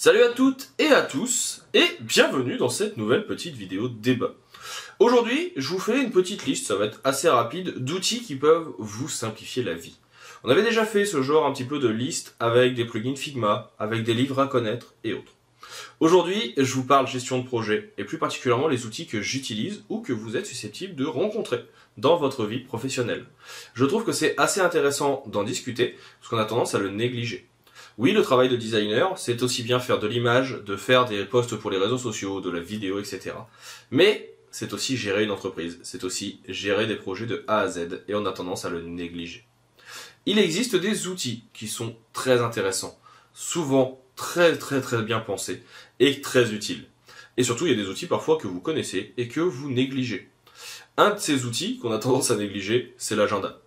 Salut à toutes et à tous, et bienvenue dans cette nouvelle petite vidéo débat. Aujourd'hui, je vous fais une petite liste, ça va être assez rapide, d'outils qui peuvent vous simplifier la vie. On avait déjà fait ce genre un petit peu de liste avec des plugins Figma, avec des livres à connaître et autres. Aujourd'hui, je vous parle gestion de projet, et plus particulièrement les outils que j'utilise ou que vous êtes susceptible de rencontrer dans votre vie professionnelle. Je trouve que c'est assez intéressant d'en discuter, parce qu'on a tendance à le négliger. Oui, le travail de designer, c'est aussi bien faire de l'image, de faire des posts pour les réseaux sociaux, de la vidéo, etc. Mais c'est aussi gérer une entreprise, c'est aussi gérer des projets de A à Z, et on a tendance à le négliger. Il existe des outils qui sont très intéressants, souvent très bien pensés et très utiles. Et surtout, il y a des outils parfois que vous connaissez et que vous négligez. Un de ces outils qu'on a tendance à négliger, c'est l'agenda.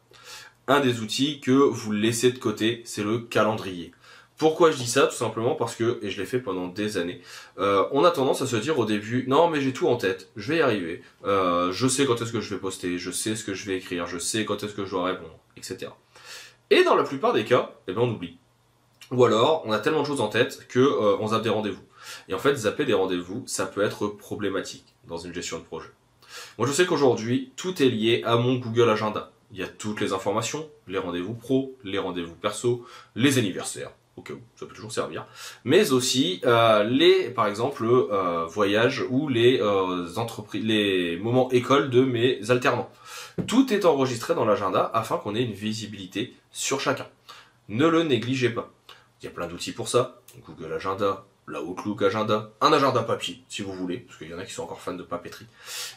Un des outils que vous laissez de côté, c'est le calendrier. Pourquoi je dis ça? Tout simplement parce que, et je l'ai fait pendant des années, on a tendance à se dire au début, non mais j'ai tout en tête, je vais y arriver, je sais quand est-ce que je vais poster, je sais ce que je vais écrire, je sais quand est-ce que je dois répondre, etc. Et dans la plupart des cas, eh ben on oublie. Ou alors, on a tellement de choses en tête que on zappe des rendez-vous. Et en fait, zapper des rendez-vous, ça peut être problématique dans une gestion de projet. Moi, je sais qu'aujourd'hui, tout est lié à mon Google Agenda. Il y a toutes les informations, les rendez-vous pro, les rendez-vous perso, les anniversaires, au cas où, ça peut toujours servir, mais aussi par exemple, voyages ou les moments école de mes alternants. Tout est enregistré dans l'agenda afin qu'on ait une visibilité sur chacun. Ne le négligez pas. Il y a plein d'outils pour ça. Google Agenda, la Outlook Agenda, un agenda papier, si vous voulez, parce qu'il y en a qui sont encore fans de papeterie.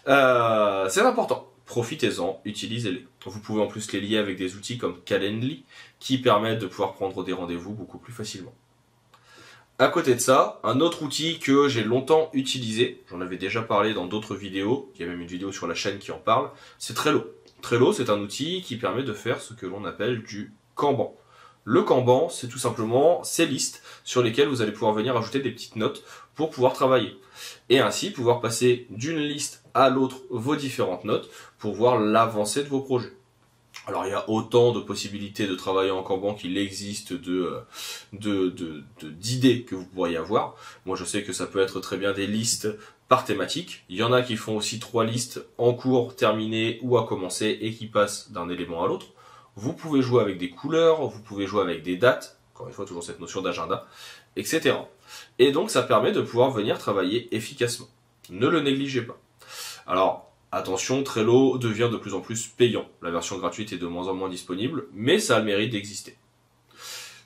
C'est important. Profitez-en, utilisez-les. Vous pouvez en plus les lier avec des outils comme Calendly, qui permettent de pouvoir prendre des rendez-vous beaucoup plus facilement. À côté de ça, un autre outil que j'ai longtemps utilisé, j'en avais déjà parlé dans d'autres vidéos, il y a même une vidéo sur la chaîne qui en parle, c'est Trello. Trello, c'est un outil qui permet de faire ce que l'on appelle du Kanban. Le Kanban, c'est tout simplement ces listes sur lesquelles vous allez pouvoir venir ajouter des petites notes pour pouvoir travailler. Et ainsi pouvoir passer d'une liste à l'autre vos différentes notes pour voir l'avancée de vos projets. Alors il y a autant de possibilités de travailler en Kanban qu'il existe d'idées que vous pourriez avoir. Moi je sais que ça peut être très bien des listes par thématique. Il y en a qui font aussi 3 listes en cours, terminées ou à commencer et qui passent d'un élément à l'autre. Vous pouvez jouer avec des couleurs, vous pouvez jouer avec des dates, encore une fois toujours cette notion d'agenda, etc. Et donc ça permet de pouvoir venir travailler efficacement. Ne le négligez pas. Alors attention, Trello devient de plus en plus payant. La version gratuite est de moins en moins disponible, mais ça a le mérite d'exister.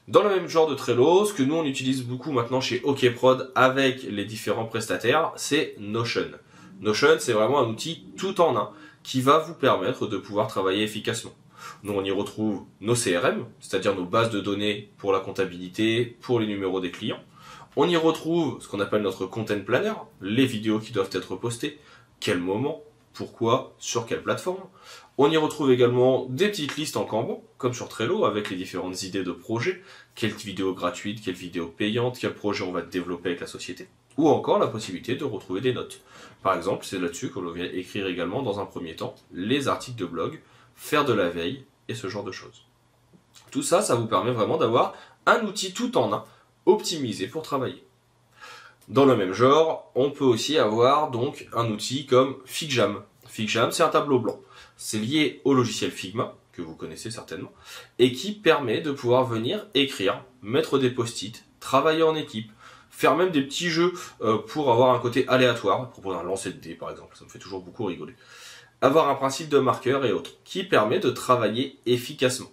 Dans le même genre de Trello, ce que nous on utilise beaucoup maintenant chez OkProd avec les différents prestataires, c'est Notion. Notion, c'est vraiment un outil tout en un qui va vous permettre de pouvoir travailler efficacement. Nous, on y retrouve nos CRM, c'est-à-dire nos bases de données pour la comptabilité, pour les numéros des clients. On y retrouve ce qu'on appelle notre content planner, les vidéos qui doivent être postées, quel moment, pourquoi, sur quelle plateforme. On y retrouve également des petites listes en Kanban, comme sur Trello, avec les différentes idées de projets, quelle vidéo gratuite, quelle vidéo payante, quel projet on va développer avec la société. Ou encore la possibilité de retrouver des notes. Par exemple, c'est là-dessus qu'on vient écrire également dans un premier temps les articles de blog, faire de la veille et ce genre de choses. Tout ça, ça vous permet vraiment d'avoir un outil tout en un, optimisé pour travailler. Dans le même genre, on peut aussi avoir donc un outil comme FigJam. FigJam, c'est un tableau blanc. C'est lié au logiciel Figma, que vous connaissez certainement, et qui permet de pouvoir venir écrire, mettre des post-it, travailler en équipe, faire même des petits jeux pour avoir un côté aléatoire, proposer un lancer de dés par exemple, ça me fait toujours beaucoup rigoler. Avoir un principe de marqueur et autres, qui permet de travailler efficacement.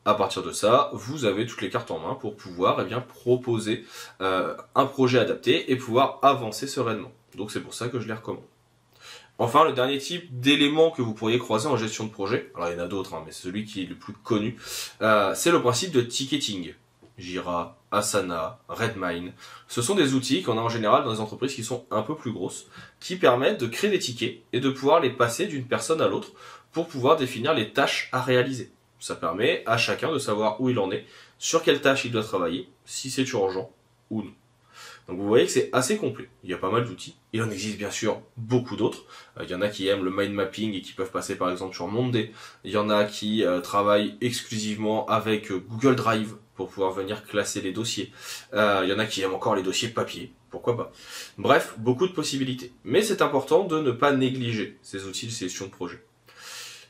À partir de ça, vous avez toutes les cartes en main pour pouvoir proposer un projet adapté et pouvoir avancer sereinement. Donc c'est pour ça que je les recommande. Enfin, le dernier type d'élément que vous pourriez croiser en gestion de projet, alors il y en a d'autres, mais c'est celui qui est le plus connu, c'est le principe de ticketing. Jira, Asana, Redmine, ce sont des outils qu'on a en général dans les entreprises qui sont un peu plus grosses, qui permettent de créer des tickets et de pouvoir les passer d'une personne à l'autre pour pouvoir définir les tâches à réaliser. Ça permet à chacun de savoir où il en est, sur quelle tâche il doit travailler, si c'est urgent ou non. Donc vous voyez que c'est assez complet, il y a pas mal d'outils. Il en existe bien sûr beaucoup d'autres. Il y en a qui aiment le mind mapping et qui peuvent passer par exemple sur Monday. Il y en a qui travaillent exclusivement avec Google Drive pour pouvoir venir classer les dossiers. Il y en a qui aiment encore les dossiers papier, pourquoi pas. Bref, beaucoup de possibilités. Mais c'est important de ne pas négliger ces outils de gestion de projet.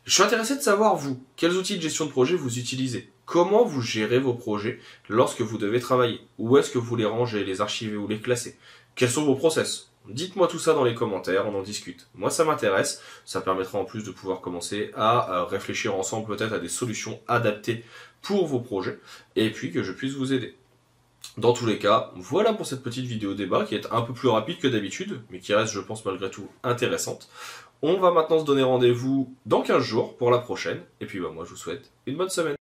Je suis intéressé de savoir, vous, quels outils de gestion de projet vous utilisez? Comment vous gérez vos projets lorsque vous devez travailler? Où est-ce que vous les rangez, les archivez ou les classez? Quels sont vos process? Dites-moi tout ça dans les commentaires, on en discute. Moi, ça m'intéresse. Ça permettra en plus de pouvoir commencer à réfléchir ensemble peut-être à des solutions adaptées pour vos projets et puis que je puisse vous aider. Dans tous les cas, voilà pour cette petite vidéo débat qui est un peu plus rapide que d'habitude, mais qui reste, je pense, malgré tout intéressante. On va maintenant se donner rendez-vous dans 15 jours pour la prochaine. Et puis moi, je vous souhaite une bonne semaine.